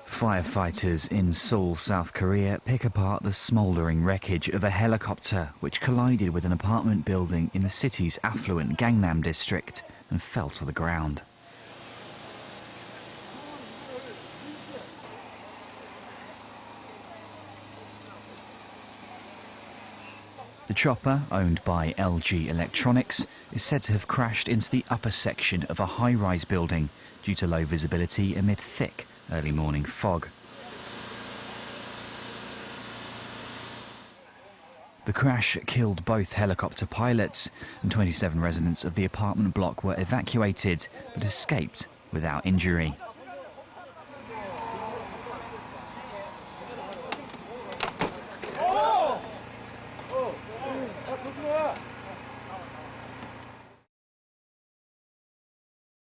Firefighters in Seoul, South Korea pick apart the smouldering wreckage of a helicopter which collided with an apartment building in the city's affluent Gangnam district and fell to the ground. The chopper, owned by LG Electronics, is said to have crashed into the upper section of a high-rise building due to low visibility amid thick early morning fog. The crash killed both helicopter pilots, and 27 residents of the apartment block were evacuated but escaped without injury.